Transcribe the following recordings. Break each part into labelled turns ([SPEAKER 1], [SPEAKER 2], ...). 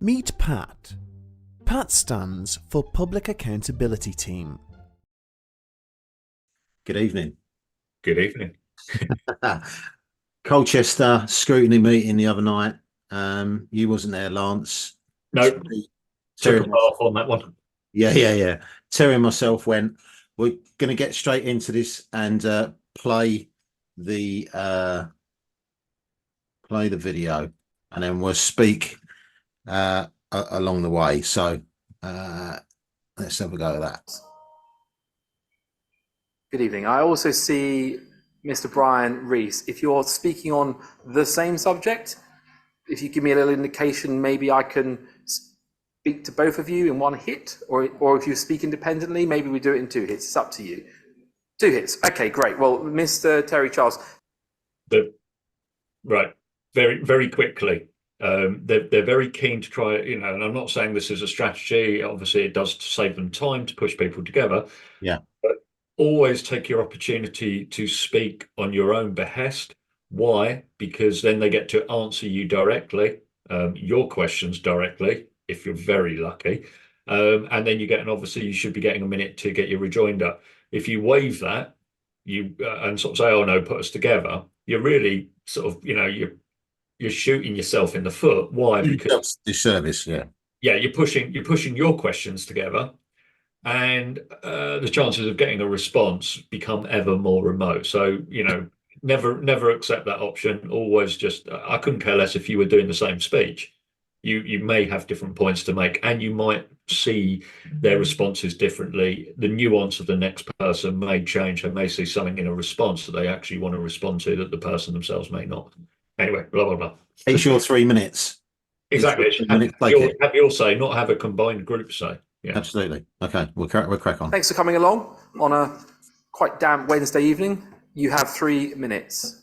[SPEAKER 1] Meet PAT. PAT stands for Public Accountability Team.
[SPEAKER 2] Good evening.
[SPEAKER 3] Good evening.
[SPEAKER 2] Colchester Scrutiny meeting the other night. You wasn't there, Lance.
[SPEAKER 3] No,
[SPEAKER 2] Terry,
[SPEAKER 3] took a laugh on that one.
[SPEAKER 2] yeah. Terry and myself went. We're going to get straight into this and play the video, and then we'll speak along the way. So let's have a go at that.
[SPEAKER 4] Good evening. I also see Mr. Brian Rees. If you're speaking on the same subject, if you give me a little indication, maybe I can speak to both of you in one hit, or if you speak independently, maybe we do it in 2 hits. It's up to you. 2 hits. Okay, great. Well, Mr. Terry Charles.
[SPEAKER 3] Right. Very quickly. They're very keen to try, and I'm not saying this is a strategy. Obviously, it does save them time to push people together.
[SPEAKER 2] Yeah.
[SPEAKER 3] But always take your opportunity to speak on your own behest. Why? Because then they get to answer you directly, your questions directly, if you're very lucky. And then obviously you should be getting a minute to get your rejoinder. If you waive that, and sort of say, oh no, put us together, you're really sort of, you're shooting yourself in the foot. Why? Because
[SPEAKER 2] disservice, yeah.
[SPEAKER 3] Yeah, you're pushing your questions together, and the chances of getting a response become ever more remote. So, never accept that option. Always just, I couldn't care less if you were doing the same speech. You may have different points to make, and you might see their responses differently. The nuance of the next person may change. They may see something in a response that they actually want to respond to that the person themselves may not. Anyway, blah, blah, blah.
[SPEAKER 2] It's your 3 minutes.
[SPEAKER 3] Exactly. Have your say, not have a combined group say. Yeah.
[SPEAKER 2] Absolutely. Okay, we'll crack on.
[SPEAKER 4] Thanks for coming along on a quite damp Wednesday evening. You have 3 minutes.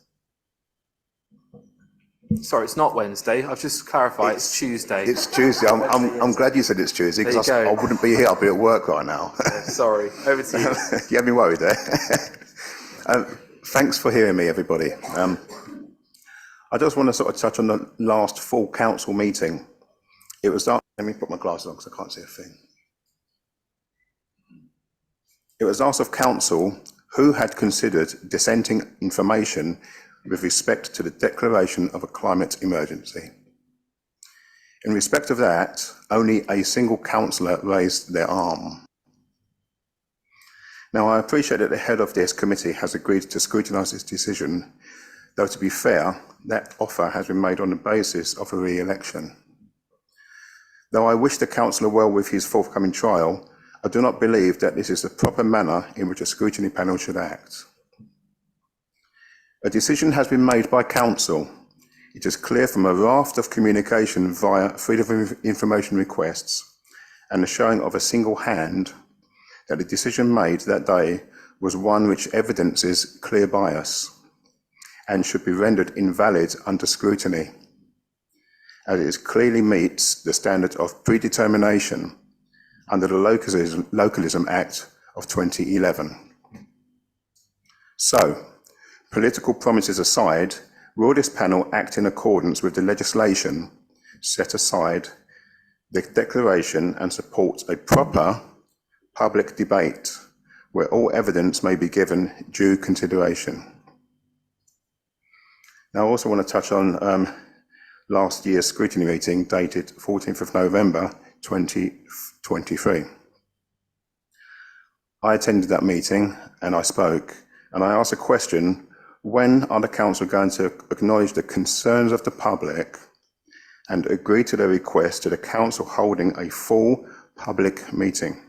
[SPEAKER 4] Sorry, it's not Wednesday. I've just clarified. It's Tuesday.
[SPEAKER 5] It's Tuesday. I'm glad you said it's Tuesday, because I wouldn't be here. I'll be at work right now.
[SPEAKER 4] Sorry. Over to you.
[SPEAKER 5] You had me worried there. Thanks for hearing me, everybody. I just want to sort of touch on the last full council meeting. It was let me put my glasses on because I can't see a thing. It was asked of council who had considered dissenting information with respect to the declaration of a climate emergency. In respect of that, only a single councillor raised their arm. Now, I appreciate that the head of this committee has agreed to scrutinise this decision, though to be fair, that offer has been made on the basis of a re-election. Though I wish the councillor well with his forthcoming trial, I do not believe that this is the proper manner in which a scrutiny panel should act. A decision has been made by council. It is clear from a raft of communication via freedom of information requests and the showing of a single hand that the decision made that day was one which evidences clear bias and should be rendered invalid under scrutiny, as it clearly meets the standard of predetermination under the Localism Act of 2011. So, political promises aside, will this panel act in accordance with the legislation, set aside the declaration and support a proper public debate where all evidence may be given due consideration? Now, I also want to touch on last year's scrutiny meeting dated 14th of November 2023. I attended that meeting and I spoke, and I asked a question: when are the council going to acknowledge the concerns of the public and agree to their request to the council holding a full public meeting?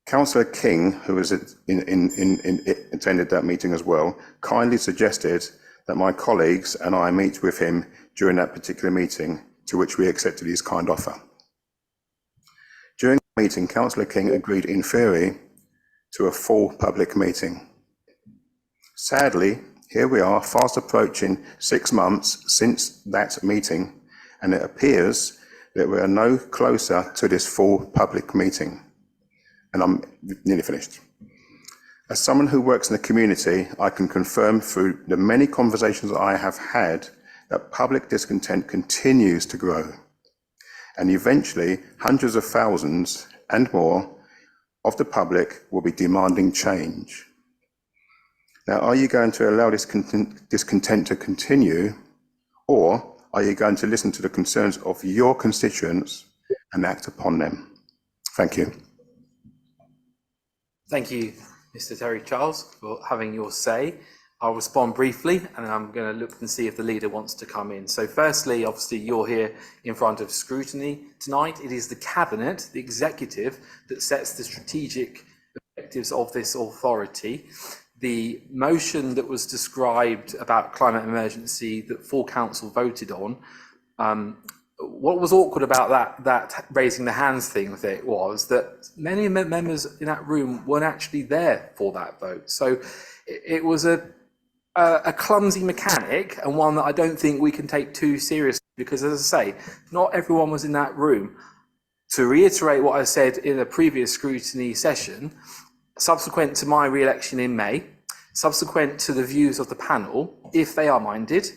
[SPEAKER 5] Councillor King, who was attended that meeting as well, kindly suggested that my colleagues and I meet with him during that particular meeting, to which we accepted his kind offer. During the meeting, Councillor King agreed in theory to a full public meeting. Sadly, here we are, fast approaching 6 months since that meeting, and it appears that we are no closer to this full public meeting. And I'm nearly finished. As someone who works in the community, I can confirm through the many conversations I have had that public discontent continues to grow, and eventually hundreds of thousands and more of the public will be demanding change. Now, are you going to allow this discontent to continue, or are you going to listen to the concerns of your constituents and act upon them? Thank you.
[SPEAKER 4] Thank you, Mr. Terry Charles, for having your say. I'll respond briefly, and then I'm going to look and see if the leader wants to come in. So firstly, obviously, you're here in front of scrutiny tonight. It is the Cabinet, the executive, that sets the strategic objectives of this authority. The motion that was described about climate emergency that full council voted on, what was awkward about that raising the hands thing with it was that many members in that room weren't actually there for that vote. So it was a clumsy mechanic, and one that I don't think we can take too seriously, because, as I say, not everyone was in that room. To reiterate what I said in a previous scrutiny session, subsequent to my re-election in May, subsequent to the views of the panel, if they are minded,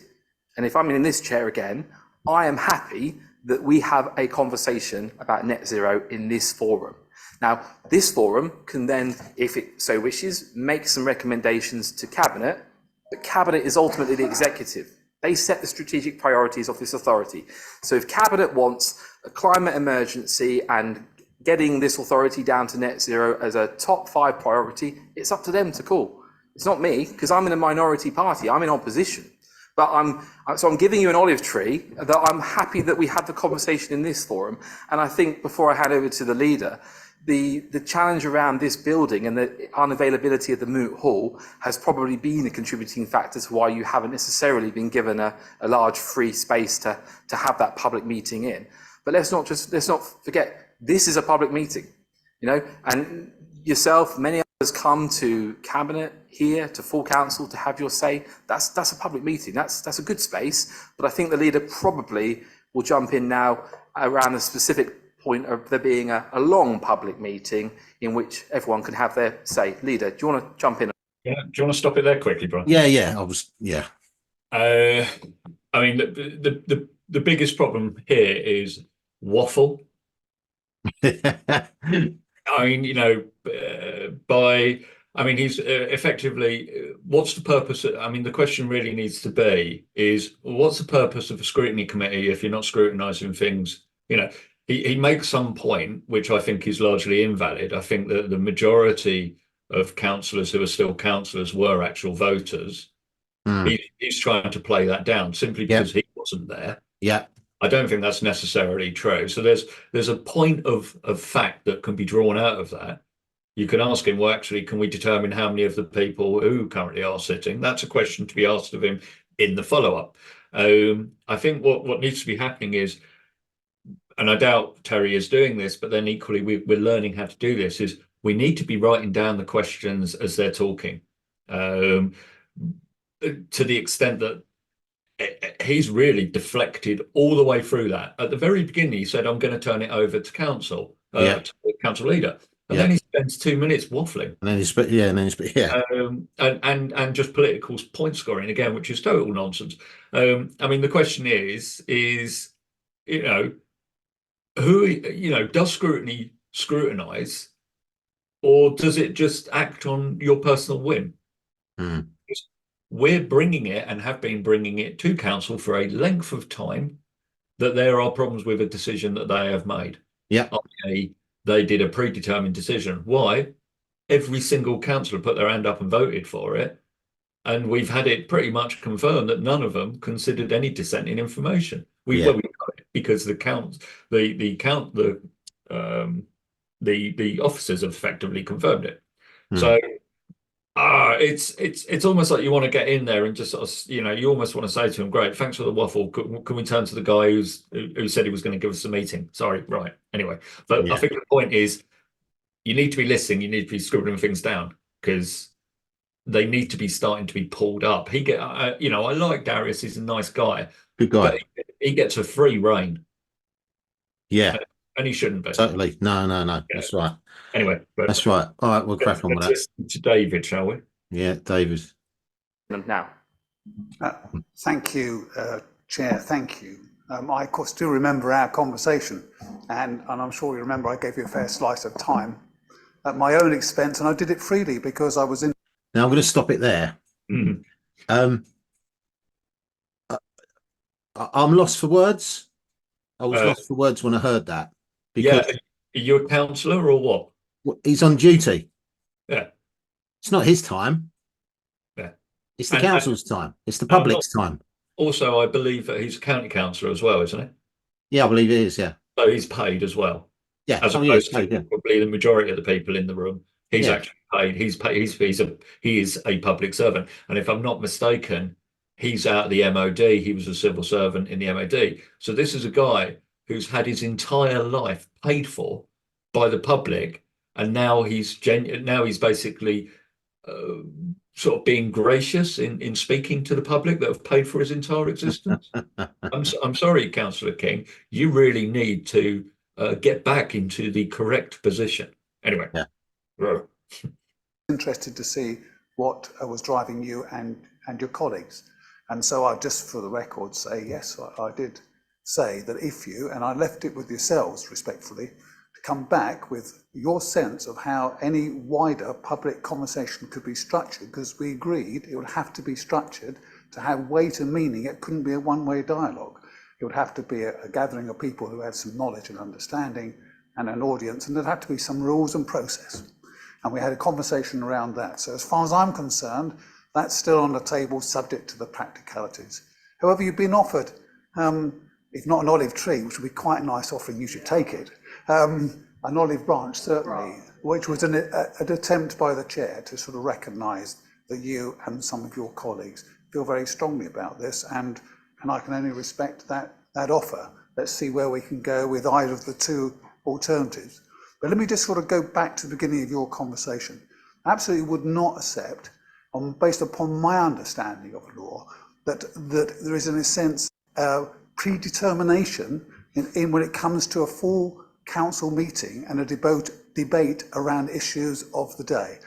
[SPEAKER 4] and if I'm in this chair again, I am happy that we have a conversation about net zero in this forum. Now, this forum can then, if it so wishes, make some recommendations to Cabinet. The Cabinet is ultimately the executive. They set the strategic priorities of this authority. So if Cabinet wants a climate emergency and getting this authority down to net zero as a top 5 priority, it's up to them to call. It's not me, because I'm in a minority party. I'm in opposition. But I'm giving you an olive tree that I'm happy that we had the conversation in this forum. And I think before I hand over to the leader, the challenge around this building and the unavailability of the Moot Hall has probably been a contributing factor to why you haven't necessarily been given a large free space to have that public meeting in. But let's not forget, this is a public meeting, and yourself, many others come to Cabinet here, to full council, to have your say. That's a public meeting. That's a good space. But I think the leader probably will jump in now around the specific point of there being a long public meeting in which everyone can have their say. Leader, do you want to jump in?
[SPEAKER 3] Yeah. Do you want to stop it there quickly, Brian?
[SPEAKER 2] Yeah.
[SPEAKER 3] I mean, the biggest problem here is waffle. I mean, he's effectively, what's the purpose? The question really needs to be is, what's the purpose of a scrutiny committee if you're not scrutinising things? He makes some point, which I think is largely invalid. I think that the majority of councillors who are still councillors were actual voters. He's trying to play that down simply because he wasn't there.
[SPEAKER 2] Yeah.
[SPEAKER 3] I don't think that's necessarily true. So there's a point of fact that can be drawn out of that. You can ask him, well, actually, can we determine how many of the people who currently are sitting? That's a question to be asked of him in the follow-up. I think what needs to be happening is, and I doubt Terry is doing this, but then equally we're learning how to do this, is we need to be writing down the questions as they're talking, to the extent that he's really deflected all the way through that. At the very beginning, he said, I'm going to turn it over to council, to the council leader. And then he spends 2 minutes waffling. And and just political point scoring again, which is total nonsense. The question is, who, does scrutiny scrutinise, or does it just act on your personal whim? We're bringing it and have been bringing it to council for a length of time that there are problems with a decision that they have made.
[SPEAKER 2] Yeah.
[SPEAKER 3] They did a predetermined decision. Why? Every single councillor put their hand up and voted for it. And we've had it pretty much confirmed that none of them considered any dissenting information. We got it because the officers have effectively confirmed it. So it's almost like you want to get in there and just sort of, you almost want to say to him, great, thanks for the waffle. Can we turn to the guy who said he was going to give us a meeting? Sorry, right. Anyway, but I think the point is, you need to be listening. You need to be scribbling things down, because they need to be starting to be pulled up. I like Darius. He's a nice guy.
[SPEAKER 2] Good guy.
[SPEAKER 3] But he gets a free rein.
[SPEAKER 2] Yeah.
[SPEAKER 3] And he shouldn't be.
[SPEAKER 2] Totally. No. Yeah. That's right.
[SPEAKER 3] Anyway.
[SPEAKER 2] That's right. All right, we'll crack on with that.
[SPEAKER 3] To David, shall we?
[SPEAKER 2] Yeah, David.
[SPEAKER 4] Now.
[SPEAKER 6] Thank you, Chair, thank you. I of course do remember our conversation, and I'm sure you remember I gave you a fair slice of time at my own expense, and I did it freely because I was in.
[SPEAKER 2] Now I'm going to stop it there.
[SPEAKER 3] Mhm.
[SPEAKER 2] I'm lost for words. I was
[SPEAKER 3] Uh,
[SPEAKER 2] lost for words when I heard that
[SPEAKER 3] Yeah,
[SPEAKER 2] because
[SPEAKER 3] are you a councillor or what?
[SPEAKER 2] he's on duty.
[SPEAKER 3] Yeah,
[SPEAKER 2] It's not his time.
[SPEAKER 3] yeah.
[SPEAKER 2] It's the
[SPEAKER 3] And
[SPEAKER 2] council's time. It's the
[SPEAKER 3] I'm not,
[SPEAKER 2] public's time.
[SPEAKER 3] also, I believe that he's a county councillor as well, isn't he?
[SPEAKER 2] Yeah, I believe it is. Yeah.
[SPEAKER 3] So he's paid as well,
[SPEAKER 2] Yeah.
[SPEAKER 3] as
[SPEAKER 2] Oh, yeah. It's
[SPEAKER 3] opposed to
[SPEAKER 2] paid, yeah.
[SPEAKER 3] probably the majority of the people in the room. He's
[SPEAKER 2] Yeah.
[SPEAKER 3] actually paid. He's paid. He is a public servant, and if I'm not mistaken, he's out of the MOD. He was a civil servant in the MOD. So this is a guy who's had his entire life paid for by the public, and now now he's basically uh, sort of being gracious in speaking to the public that have paid for his entire existence. I'm sorry, Councillor King. You really need to get back into the correct position. Anyway.
[SPEAKER 2] Yeah.
[SPEAKER 6] Interested to see what was driving you and your colleagues. And so I just, for the record, say, yes, I did say that if you, and I left it with yourselves respectfully, to come back with your sense of how any wider public conversation could be structured, because we agreed it would have to be structured to have weight and meaning. It couldn't be a one-way dialogue. It would have to be a gathering of people who had some knowledge and understanding and an audience, and there'd have to be some rules and process. And we had a conversation around that. So as far as I'm concerned, that's still on the table, subject to the practicalities. However, you've been offered, if not an olive tree, which would be quite a nice offering, you should take it, an olive branch, certainly, which was an attempt by the chair to sort of recognise that you and some of your colleagues feel very strongly about this, and I can only respect that offer. Let's see where we can go with either of the two alternatives. But let me just sort of go back to the beginning of your conversation. I absolutely would not accept, based upon my understanding of law, that there is, in a sense, predetermination in when it comes to a full council meeting and a debate around issues of the day.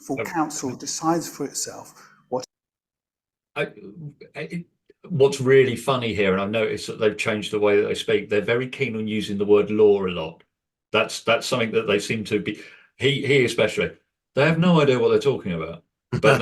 [SPEAKER 6] Full council decides for itself what.
[SPEAKER 3] What's really funny here, and I've noticed that they've changed the way that they speak. They're very keen on using the word law a lot. That's something that they seem to be. He especially. They have no idea what they're talking about. But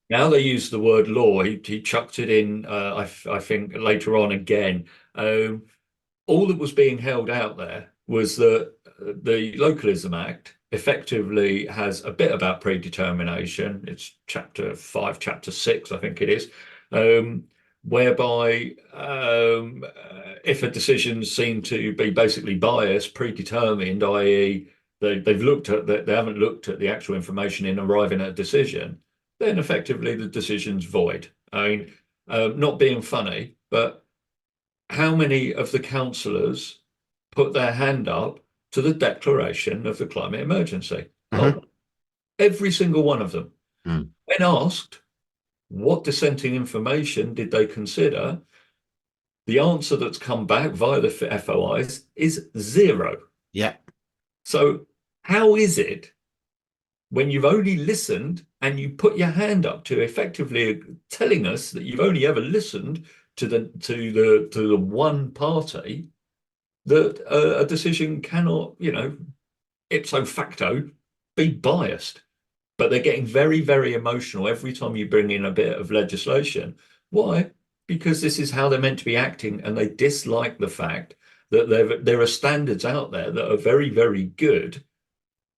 [SPEAKER 3] now they use the word law. He chucked it in. I think later on again. All that was being held out there was that the Localism Act effectively has a bit about predetermination. It's chapter 5, chapter 6, I think it is. Whereby if a decision seemed to be basically biased, predetermined, i.e. they haven't looked at the actual information in arriving at a decision, then effectively the decision's void. I mean, not being funny, but how many of the councillors put their hand up to the declaration of the climate emergency?
[SPEAKER 2] Mhm.
[SPEAKER 3] Every single one of them.
[SPEAKER 2] Mm.
[SPEAKER 3] When asked, what dissenting information did they consider? The answer that's come back via the FOIs is zero.
[SPEAKER 2] Yeah.
[SPEAKER 3] So how is it when you've only listened and you put your hand up to effectively telling us that you've only ever listened to the one party, that a decision cannot, ipso facto be biased? But they're getting very, very emotional every time you bring in a bit of legislation. Why? Because this is how they're meant to be acting, and they dislike the fact that there are standards out there that are very, very good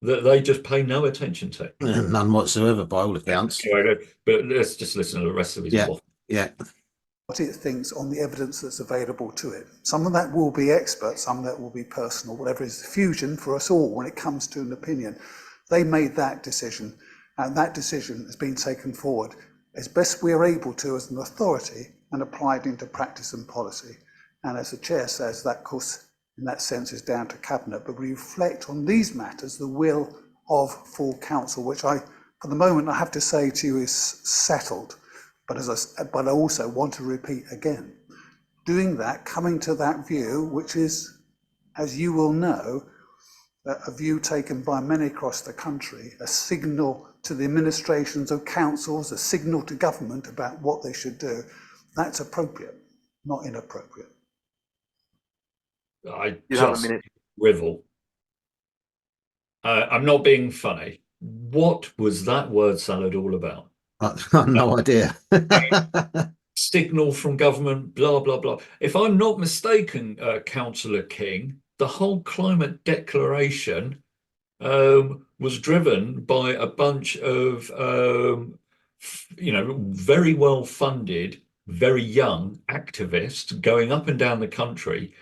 [SPEAKER 3] that they just pay no attention to.
[SPEAKER 2] None whatsoever, by all accounts.
[SPEAKER 3] Anyway, but let's just listen to the rest of his
[SPEAKER 2] Yeah. Yeah.
[SPEAKER 6] What it thinks on the evidence that's available to it. Some of that will be expert, some of that will be personal, whatever is the fusion for us all when it comes to an opinion. They made that decision, and that decision has been taken forward as best we are able to as an authority and applied into practice and policy. And as the chair says, that, of course, in that sense is down to cabinet, but we reflect on these matters, the will of full council, which for the moment, I have to say to you is settled. But I also want to repeat again, doing that, coming to that view, which is, as you will know, a view taken by many across the country, a signal to the administrations of councils, a signal to government about what they should do, that's appropriate. not inappropriate.
[SPEAKER 3] I
[SPEAKER 4] You have a
[SPEAKER 3] just
[SPEAKER 4] minute.
[SPEAKER 3] drivel. I'm not being funny. What was that word salad all about?
[SPEAKER 2] I've no idea.
[SPEAKER 3] Signal from government, blah, blah, blah. If I'm not mistaken, Councillor King, the whole climate declaration was driven by a bunch of, very well funded, very young activists going up and down the country,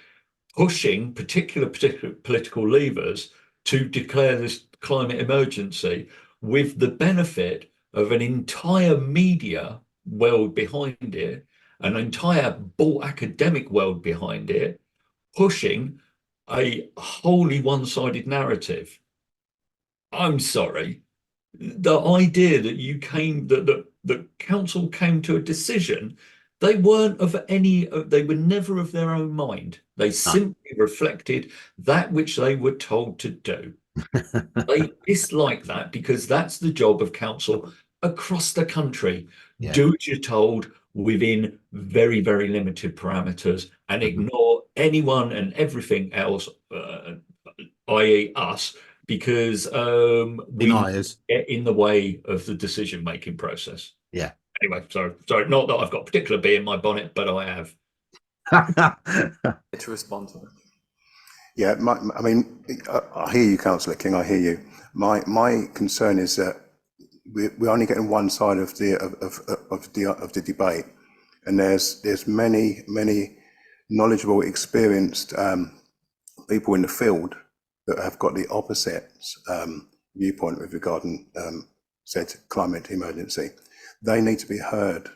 [SPEAKER 3] pushing particular political levers to declare this climate emergency, with the benefit of an entire media world behind it, an entire bought academic world behind it, pushing a wholly one-sided narrative. I'm sorry. The idea that the council came to a decision, they weren't of any, they were never of their own mind. They simply reflected that which they were told to do. They dislike that because that's the job of council across the country.
[SPEAKER 2] Yeah.
[SPEAKER 3] Do what you're told within very, very limited parameters, and ignore anyone and everything else, i.e. us, because we
[SPEAKER 2] Deniers.
[SPEAKER 3] get in the way of the decision-making process.
[SPEAKER 2] Yeah.
[SPEAKER 3] Anyway, sorry, not that I've got a particular bee in my bonnet, but I have.
[SPEAKER 4] To respond to it.
[SPEAKER 5] Yeah, I hear you, Councillor King. I hear you. My concern is that we're only getting one side of the debate, and there's many knowledgeable, experienced people in the field that have got the opposite viewpoint with regarding said climate emergency. They need to be heard,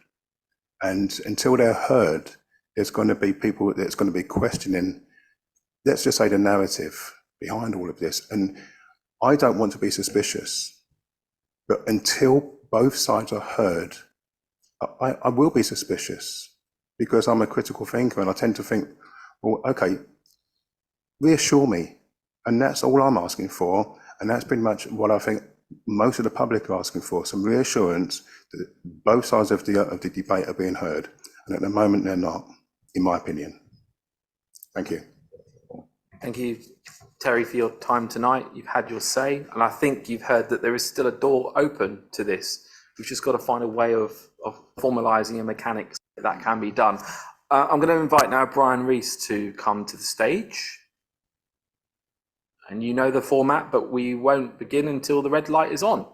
[SPEAKER 5] and until they're heard, there's going to be people that's going to be questioning, let's just say, the narrative behind all of this. And I don't want to be suspicious, but until both sides are heard, I will be suspicious, because I'm a critical thinker and I tend to think, well, okay, reassure me. And that's all I'm asking for. And that's pretty much what I think most of the public are asking for, some reassurance that both sides of the debate are being heard. And at the moment, they're not, in my opinion. Thank you.
[SPEAKER 4] Thank you, Terry, for your time tonight. You've had your say, and I think you've heard that there is still a door open to this. We've just got to find a way of formalising a mechanics that can be done. I'm going to invite now Brian Rees to come to the stage. And you know the format, but we won't begin until the red light is on.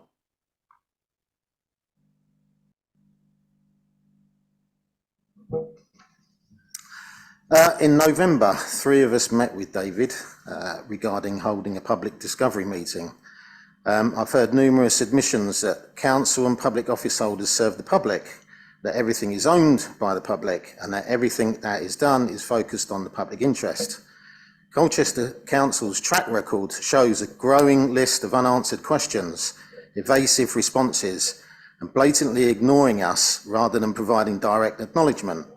[SPEAKER 2] In November, 3 of us met with David regarding holding a public discovery meeting. I've heard numerous admissions that council and public office holders serve the public, that everything is owned by the public, and that everything that is done is focused on the public interest. Colchester Council's track record shows a growing list of unanswered questions, evasive responses, and blatantly ignoring us rather than providing direct acknowledgement.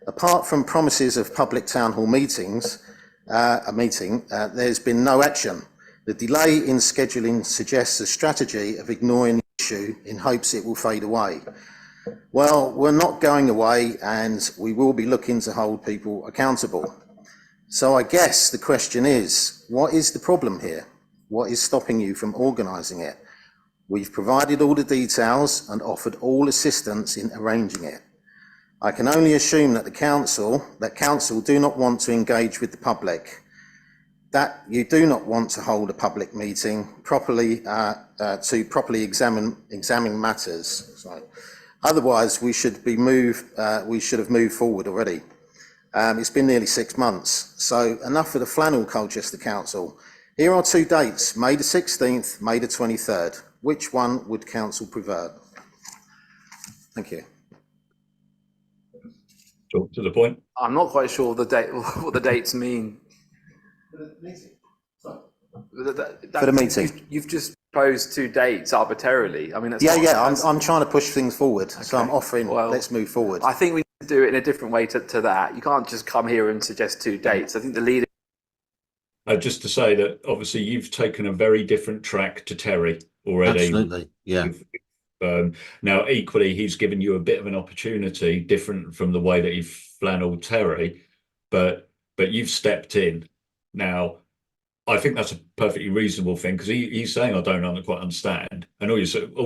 [SPEAKER 2] Apart from promises of public town hall meetings, there's been no action. The delay in scheduling suggests a strategy of ignoring the issue in hopes it will fade away. Well, we're not going away, and we will be looking to hold people accountable. So I guess the question is, what is the problem here? What is stopping you from organising it? We've provided all the details and offered all assistance in arranging it. I can only assume that council do not want to engage with the public, that you do not want to hold a public meeting to properly examine matters. Sorry. Otherwise, we should have moved forward already. It's been nearly 6 months, so enough of the flannel, Colchester Council. Here are 2 dates, May the 16th, May the 23rd. Which one would council prefer? Thank you.
[SPEAKER 3] Talk to the point.
[SPEAKER 4] I'm not quite sure what the dates mean.
[SPEAKER 2] For
[SPEAKER 4] For
[SPEAKER 2] the meeting.
[SPEAKER 4] You've just proposed 2 dates arbitrarily. I mean, that's
[SPEAKER 2] I'm trying to push things forward, so I'm offering, let's move forward.
[SPEAKER 4] I think we need to do it in a different way to that. You can't just come here and suggest 2 dates. I think the leader.
[SPEAKER 3] Just to say that obviously you've taken a very different track to Terry already.
[SPEAKER 2] Absolutely, yeah.
[SPEAKER 3] Now, equally, he's given you a bit of an opportunity, different from the way that he flannelled Terry, but you've stepped in. Now, I think that's a perfectly reasonable thing because he's saying I don't quite understand, and all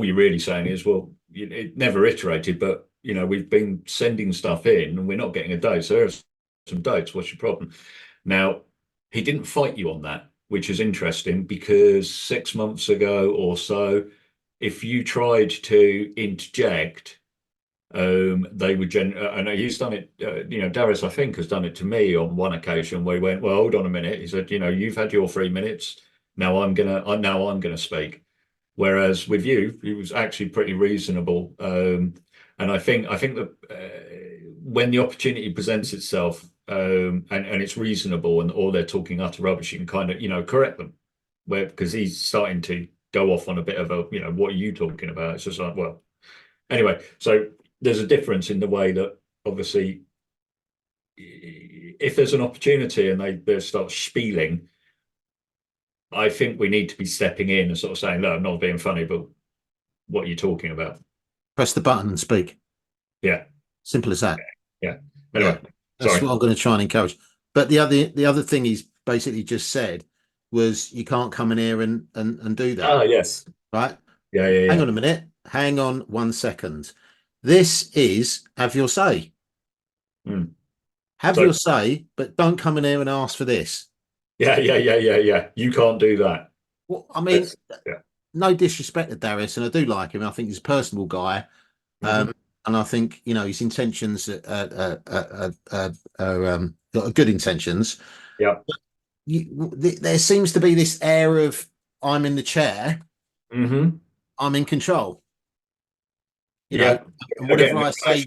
[SPEAKER 3] you're really saying is, well, it never iterated, but we've been sending stuff in and we're not getting a date, so there's some dates. What's your problem? Now, he didn't fight you on that, which is interesting because 6 months ago or so, if you tried to interject, they would and he's done it. Darius, I think, has done it to me on one occasion where he went, "Well, hold on a minute." He said, "You've had your 3 minutes. Now I'm gonna speak." Whereas with you, he was actually pretty reasonable. And I think that when the opportunity presents itself, and it's reasonable, or they're talking utter rubbish, you can kind of correct them. Because he's starting to go off on a bit of a what are you talking about? It's just like, well, anyway. So there's a difference in the way that obviously, if there's an opportunity and they start spieling, I think we need to be stepping in and sort of saying, "No, I'm not being funny, but what are you talking about?"
[SPEAKER 1] Press the button and speak.
[SPEAKER 3] Yeah,
[SPEAKER 1] Simple as that.
[SPEAKER 3] yeah. Anyway,
[SPEAKER 1] Yeah, that's
[SPEAKER 3] sorry.
[SPEAKER 1] what I'm going to try and encourage. But the other thing he's basically just said was you can't come in here and do that,
[SPEAKER 3] Ah, yes.
[SPEAKER 1] right?
[SPEAKER 3] Yeah, yeah,
[SPEAKER 1] Hang
[SPEAKER 3] yeah.
[SPEAKER 1] on a minute. Hang on 1 second. This is have your say.
[SPEAKER 3] Mm.
[SPEAKER 1] Have
[SPEAKER 3] So
[SPEAKER 1] your say, but don't come in here and ask for this.
[SPEAKER 3] yeah, yeah, yeah, yeah, yeah. You can't do that.
[SPEAKER 1] Well, I mean,
[SPEAKER 3] Yeah.
[SPEAKER 1] no disrespect to Darius, and I do like him. I think he's a personable guy,
[SPEAKER 3] Mhm.
[SPEAKER 1] and I think his intentions are got good intentions.
[SPEAKER 3] Yeah.
[SPEAKER 1] There seems to be this air of I'm in the chair,
[SPEAKER 3] Hmm.
[SPEAKER 1] I'm in control.
[SPEAKER 3] Yeah.
[SPEAKER 1] And whatever
[SPEAKER 3] Again,
[SPEAKER 1] I say,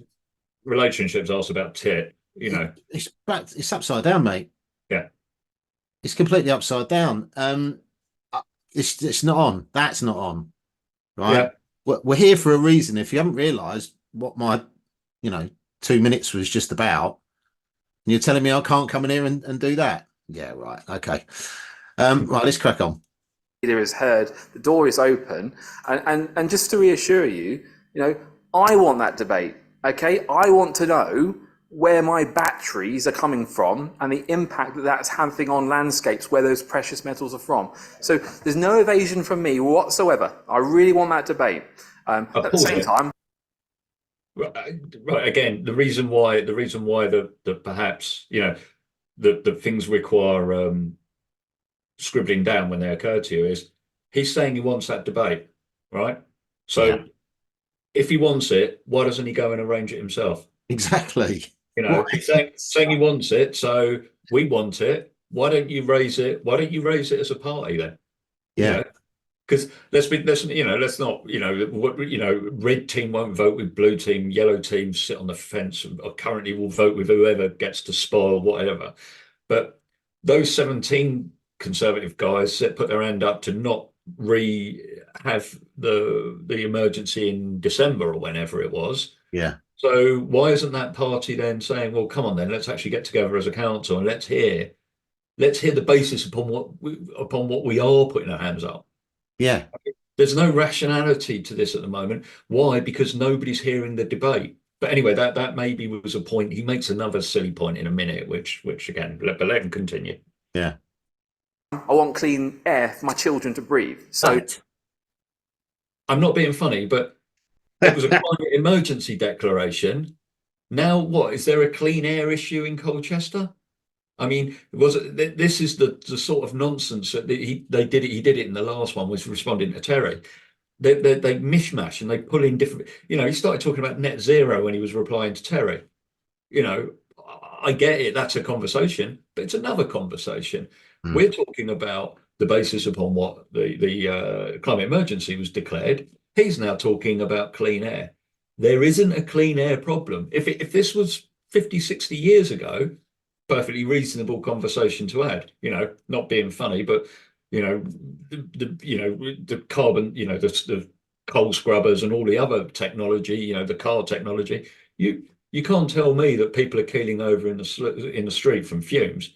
[SPEAKER 3] relationships are also about tit.
[SPEAKER 1] it's upside down, mate.
[SPEAKER 3] Yeah.
[SPEAKER 1] It's completely upside down. It's not on. That's not on. Right.
[SPEAKER 3] Yeah.
[SPEAKER 1] We're here for a reason. If you haven't realised what my, you know, 2 minutes was just about, and you're telling me I can't come in here and do that. Yeah, right. Okay. Right, let's crack on.
[SPEAKER 4] Leader is heard, the door is open, and just to reassure you, I want that debate. Okay, I want to know where my batteries are coming from and the impact that that's having on landscapes where those precious metals are from. So there's no evasion from me whatsoever. I really want that debate. At the same time,
[SPEAKER 3] Right. Again, the reason why the perhaps the things require scribbling down when they occur to you is he's saying he wants that debate, right? So
[SPEAKER 1] Yeah,
[SPEAKER 3] if he wants it, why doesn't he go and arrange it himself?
[SPEAKER 1] exactly.
[SPEAKER 3] He's saying he wants it, so we want it. Why don't you raise it? Why don't you raise it as a party then? You
[SPEAKER 1] Yeah,
[SPEAKER 3] know, because let's not red team won't vote with blue team, yellow team sit on the fence, or currently will vote with whoever gets to spoil whatever. But those 17 Conservative guys put their hand up to not have the emergency in December or whenever it was.
[SPEAKER 1] yeah,
[SPEAKER 3] So why isn't that party then saying, well, come on then, let's actually get together as a council and let's hear the basis upon what we are putting our hands up.
[SPEAKER 1] yeah,
[SPEAKER 3] There's no rationality to this at the moment. Why? Because nobody's hearing the debate. But anyway, that maybe was a point. He makes another silly point in a minute, which again, but let him continue.
[SPEAKER 1] yeah.
[SPEAKER 4] I want clean air for my children to breathe. So
[SPEAKER 1] Right.
[SPEAKER 3] I'm not being funny, but it was a climate emergency declaration. Now what? Is there a clean air issue in Colchester? I mean, this is the sort of nonsense that he did it. He did it in the last one, was responding to Terry. They mishmash and they pull in different. He started talking about net zero when he was replying to Terry. You know, I get it. That's a conversation, but it's another conversation.
[SPEAKER 1] Mm.
[SPEAKER 3] We're talking about the basis upon what the climate emergency was declared. He's now talking about clean air. There isn't a clean air problem. If this was 50, 60 years ago, perfectly reasonable conversation to add. Not being funny, but the carbon, the coal scrubbers and all the other technology, the car technology. You can't tell me that people are keeling over in the street from fumes.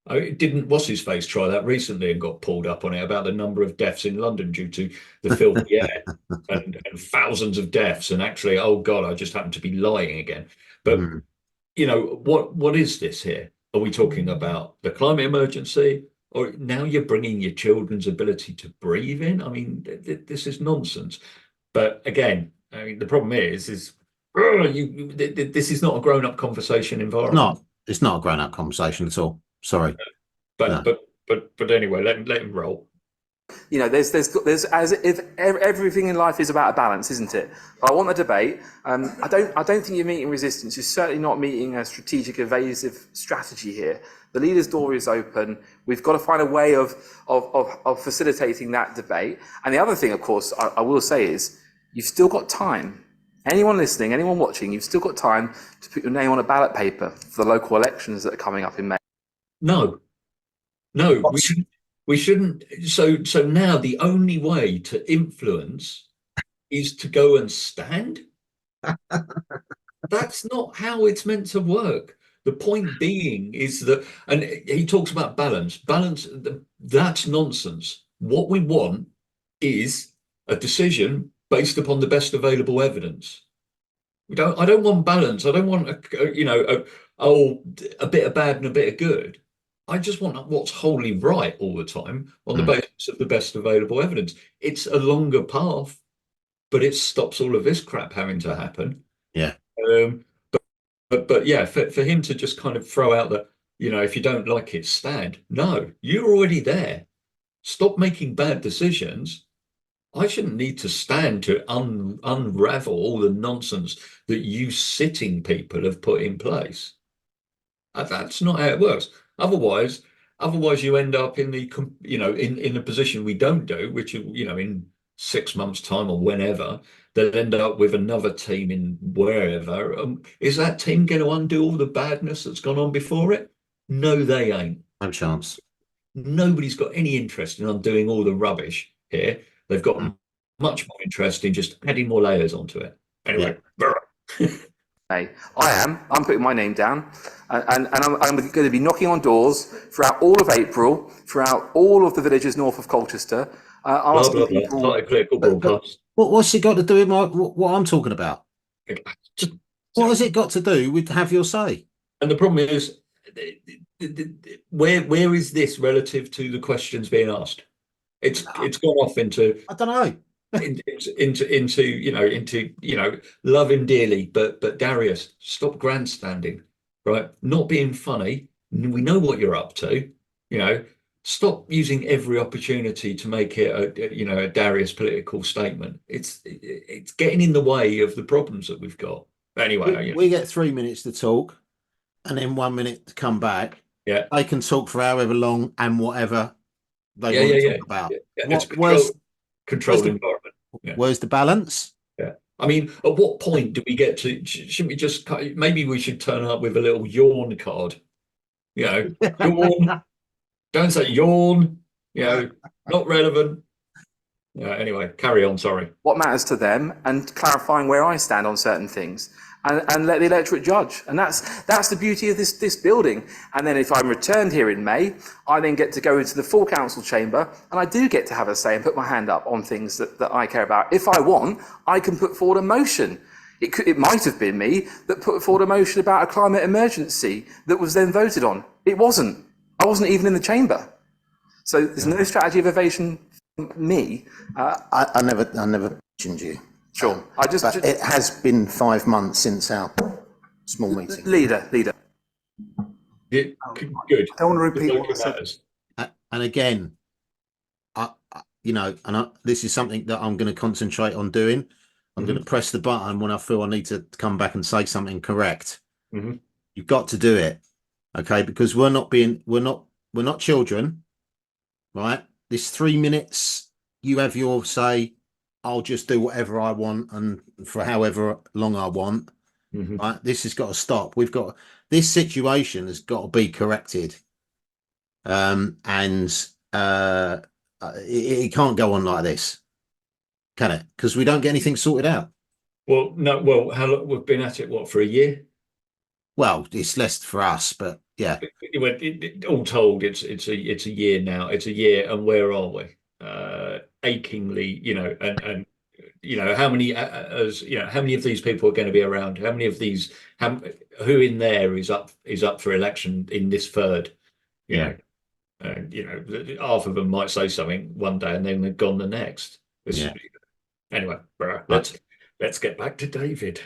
[SPEAKER 3] Didn't what's his face try that recently and got pulled up on it about the number of deaths in London due to the filthy air and thousands of deaths, and actually, oh God, I just happened to be lying again. But
[SPEAKER 1] Mm.
[SPEAKER 3] what is this here? Are we talking about the climate emergency, or now you're bringing your children's ability to breathe in? I mean, this is nonsense. But again, I mean, the problem is this is not a grown-up conversation environment.
[SPEAKER 1] It's not a grown-up conversation at all. Sorry.
[SPEAKER 3] But
[SPEAKER 1] No.
[SPEAKER 3] but anyway, let him roll.
[SPEAKER 4] You know, there's as if everything in life is about a balance, isn't it? I want the debate. I don't think you're meeting resistance. You're certainly not meeting a strategic evasive strategy here. The leader's door is open. We've got to find a way of facilitating that debate. And the other thing, of course, I will say is you've still got time. Anyone listening, anyone watching, you've still got time to put your name on a ballot paper for the local elections that are coming up in May.
[SPEAKER 3] No, we shouldn't. So now the only way to influence is to go and stand. That's not how it's meant to work. The point being is that, and he talks about balance. That's nonsense. What we want is a decision based upon the best available evidence. I don't want balance. I don't want a bit of bad and a bit of good. I just want what's wholly right all the time on the basis of the best available evidence. It's a longer path, but it stops all of this crap having to happen.
[SPEAKER 1] Yeah.
[SPEAKER 3] But yeah, for him to just kind of throw out that, if you don't like it, stand. No, you're already there. Stop making bad decisions. I shouldn't need to stand to unravel all the nonsense that you sitting people have put in place. That's not how it works. Otherwise you end up in the in a position we don't do, which in 6 months' time or whenever they'll end up with another team in wherever. Is that team going to undo all the badness that's gone on before it? No, they ain't.
[SPEAKER 1] No chance.
[SPEAKER 3] Nobody's got any interest in undoing all the rubbish here. They've got much more interest in just adding more layers onto it. Anyway.
[SPEAKER 4] Hey, I'm putting my name down, and I'm going to be knocking on doors throughout all of April, throughout all of the villages north of Colchester, asking people.
[SPEAKER 3] Like political broadcast.
[SPEAKER 1] What's it got to do with what I'm talking about?
[SPEAKER 3] Just,
[SPEAKER 1] What has it got to do with have your say?
[SPEAKER 3] and the problem is, where is this relative to the questions being asked? It's gone off into
[SPEAKER 1] I don't know.
[SPEAKER 3] into love him dearly, but Darius, stop grandstanding, right? Not being funny. We know what you're up to. Stop using every opportunity to make it a Darius political statement. It's getting in the way of the problems that we've got. But anyway,
[SPEAKER 1] we get 3 minutes to talk, and then 1 minute to come back.
[SPEAKER 3] Yeah,
[SPEAKER 1] they can talk for however long and whatever they want to talk about.
[SPEAKER 3] It's controlled environment.
[SPEAKER 1] Where's the balance?
[SPEAKER 3] Yeah. I mean, at what point do we get to? Shouldn't we just? Maybe we should turn up with a little yawn card. Yawn. Don't say yawn. Not relevant. Anyway, carry on. Sorry.
[SPEAKER 4] What matters to them, and clarifying where I stand on certain things, and let the electorate judge. And that's the beauty of this building. And then if I'm returned here in May, I then get to go into the full council chamber, and I do get to have a say and put my hand up on things that I care about. If I want, I can put forward a motion. It might have been me that put forward a motion about a climate emergency that was then voted on. It wasn't. I wasn't even in the chamber. So there's no strategy of evasion from me.
[SPEAKER 2] I never mentioned you.
[SPEAKER 4] Sure.
[SPEAKER 2] But it has been 5 months since our small meeting.
[SPEAKER 4] Leader.
[SPEAKER 3] Good.
[SPEAKER 6] I don't want to repeat what I said.
[SPEAKER 1] And again, this is something that I'm going to concentrate on doing. I'm going to press the button when I feel I need to come back and say something correct. You've got to do it, okay? Because we're not children, right? This 3 minutes, you have your say. I'll just do whatever I want and for however long I want. Right? This has got to stop. This situation has got to be corrected. It can't go on like this, can it? Because we don't get anything sorted out.
[SPEAKER 3] Well, no. Well, how long we've been at it? What, for a year?
[SPEAKER 1] Well, it's less for us, but Yeah,
[SPEAKER 3] all told, it's a year now. It's a year, and where are we? Achingly, and how many as how many of these people are going to be around? How many of these? Who in there is up for election in this third? You
[SPEAKER 1] yeah,
[SPEAKER 3] know, and half of them might say something one day and then they're gone the next.
[SPEAKER 1] yeah.
[SPEAKER 3] Anyway,
[SPEAKER 1] Right.
[SPEAKER 3] let's get back to David.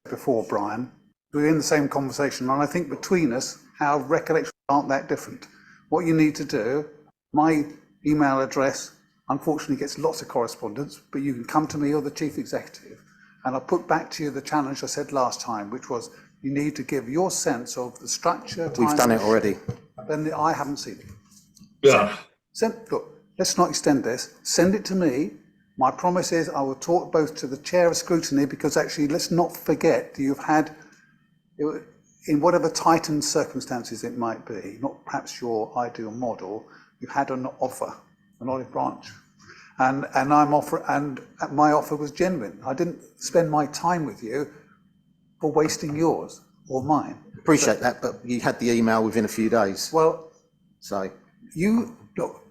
[SPEAKER 6] Before, Brian, we were in the same conversation, and I think between us, our recollections aren't that different. What you need to do, my email address unfortunately gets lots of correspondence, but you can come to me or the chief executive, and I'll put back to you the challenge I said last time, which was you need to give your sense of the structure.
[SPEAKER 2] We've done it already.
[SPEAKER 6] Then I haven't seen it.
[SPEAKER 3] Yeah.
[SPEAKER 6] Look, let's not extend this. Send it to me. My promise is I will talk both to the chair of scrutiny, because actually, let's not forget you've had, in whatever tightened circumstances it might be, not perhaps your ideal model, you had an offer, an olive branch, and my offer was genuine. I didn't spend my time with you for wasting yours or mine.
[SPEAKER 2] Appreciate that, but you had the email within a few days.
[SPEAKER 6] Well,
[SPEAKER 2] So
[SPEAKER 6] look,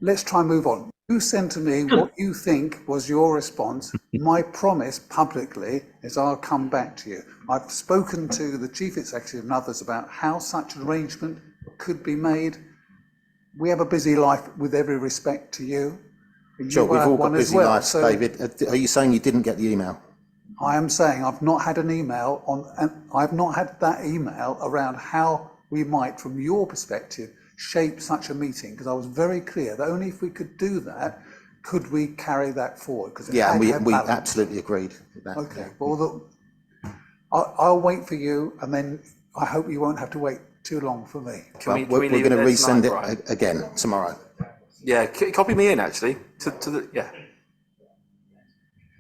[SPEAKER 6] let's try and move on. You send to me what you think was your response. My promise publicly is I'll come back to you. I've spoken to the chief executive and others about how such an arrangement could be made. We have a busy life, with every respect to you.
[SPEAKER 2] sure, we've all got
[SPEAKER 6] one as
[SPEAKER 2] busy
[SPEAKER 6] well.
[SPEAKER 2] lives,
[SPEAKER 6] So
[SPEAKER 2] David. Are you saying you didn't get the email?
[SPEAKER 6] I am saying I've not had an email and I've not had that email around how we might, from your perspective, shape such a meeting, because I was very clear that only if we could do that could we carry that forward.
[SPEAKER 2] Yeah, and we absolutely agreed with that.
[SPEAKER 6] Okay,
[SPEAKER 2] Yeah.
[SPEAKER 6] well, look, I'll wait for you, and then I hope you won't have to wait too long for me.
[SPEAKER 2] Well, we're going to resend it again tomorrow.
[SPEAKER 4] Yeah, copy me in actually to the yeah.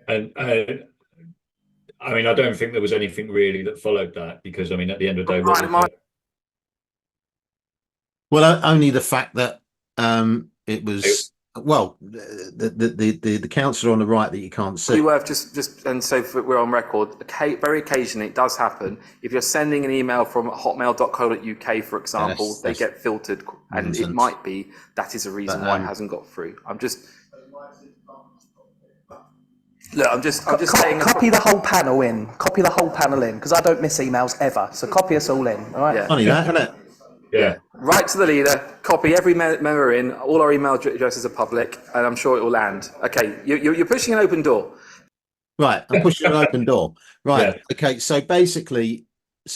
[SPEAKER 3] And I mean, I don't think there was anything really that followed that, because I mean, at the end of the day,
[SPEAKER 1] Well, only the fact that it was the councillor on the right that you can't see.
[SPEAKER 4] Worth just and so we're on record. Very occasionally, it does happen. If you're sending an email from hotmail.co.uk, for example, they get filtered, and
[SPEAKER 1] nonsense.
[SPEAKER 4] it might be that is a reason why it hasn't got through. I'm just saying.
[SPEAKER 7] Copy the whole panel in. Copy the whole panel in, because I don't miss emails ever. So copy us all in. All right.
[SPEAKER 4] Yeah.
[SPEAKER 1] Funny that, isn't it?
[SPEAKER 3] Yeah.
[SPEAKER 4] Right to the leader, copy every member in, all our email addresses are public, and I'm sure it will land. Okay, you're pushing an open door.
[SPEAKER 1] Right, I'm pushing an open door. Right,
[SPEAKER 3] Yeah.
[SPEAKER 1] okay, so basically,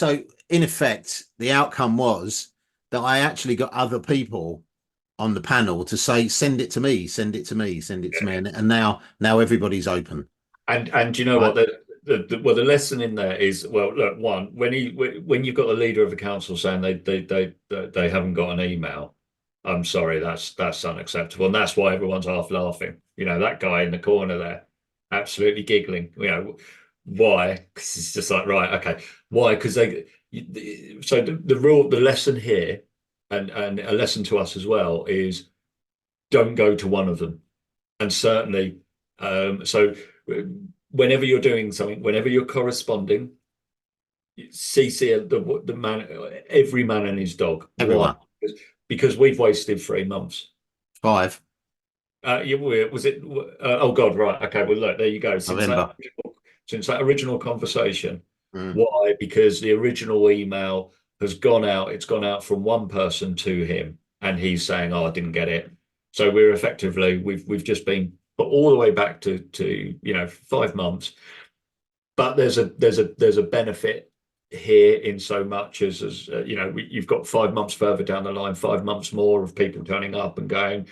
[SPEAKER 1] in effect, the outcome was that I actually got other people on the panel to say, send it to me, send it to me, send it to me, and now everybody's open.
[SPEAKER 3] And you know what? The lesson in there is, well, look, one, when you've got a leader of a council saying they haven't got an email, I'm sorry, that's unacceptable, and that's why everyone's half laughing. That guy in the corner there, absolutely giggling. Why? Because it's just like, right, okay, why? Because so the lesson here, and a lesson to us as well, is don't go to one of them, and certainly, so. Whenever you're doing something, whenever you're corresponding, CC the man, every man and his dog.
[SPEAKER 1] Everyone.
[SPEAKER 3] Why? Because we've wasted 3 months.
[SPEAKER 1] 5.
[SPEAKER 3] Was it? Oh God, right. Okay. Well, look, there you go. Since that original conversation. Why? Because the original email has gone out. It's gone out from one person to him, and he's saying, "Oh, I didn't get it." So we're effectively we've just been put all the way back to 5 months. But there's a benefit here in so much as you've got 5 months further down the line, 5 months more of people turning up and going,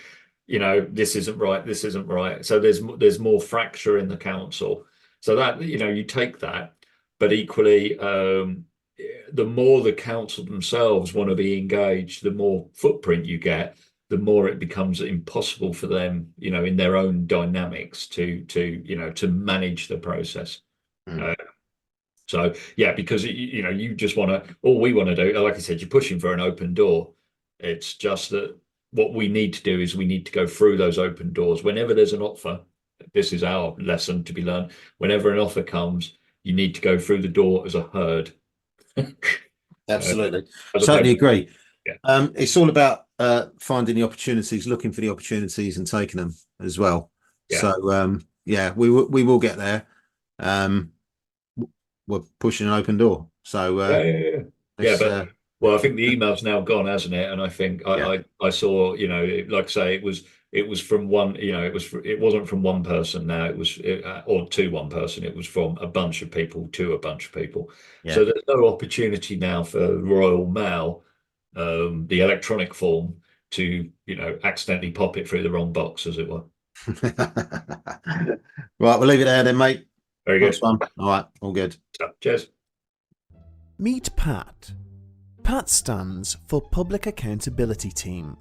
[SPEAKER 3] this isn't right, this isn't right. So there's more fracture in the council. So that you take that, but equally, the more the council themselves want to be engaged, the more footprint you get, the more it becomes impossible for them, in their own dynamics to manage the process. So yeah, because you just want to, all we want to do, like I said, you're pushing for an open door. It's just that what we need to do is we need to go through those open doors. Whenever there's an offer, this is our lesson to be learned. Whenever an offer comes, you need to go through the door as a herd.
[SPEAKER 1] Absolutely.
[SPEAKER 3] Other
[SPEAKER 1] Certainly
[SPEAKER 3] people-
[SPEAKER 1] agree.
[SPEAKER 3] Yeah.
[SPEAKER 1] It's all about finding the opportunities, looking for the opportunities and taking them as well.
[SPEAKER 3] Yeah.
[SPEAKER 1] So yeah, we will get there. We're pushing an open door. So
[SPEAKER 3] Yeah.
[SPEAKER 1] let's,
[SPEAKER 3] But well, I think the email's now gone, hasn't it? And I think I saw, you know, like I say, it was from one, you know, it wasn't from one person. Now it was or to one person. It was from a bunch of people to a bunch of people.
[SPEAKER 1] Yeah.
[SPEAKER 3] So there's no opportunity now for Royal Mail, the electronic form, to, you know, accidentally pop it through the wrong box, as it were.
[SPEAKER 1] right, we'll leave it there then, mate.
[SPEAKER 3] Very good.
[SPEAKER 1] Nice one. All right, all good.
[SPEAKER 3] So, cheers.
[SPEAKER 8] Meet PAT. PAT stands for Public Accountability Team.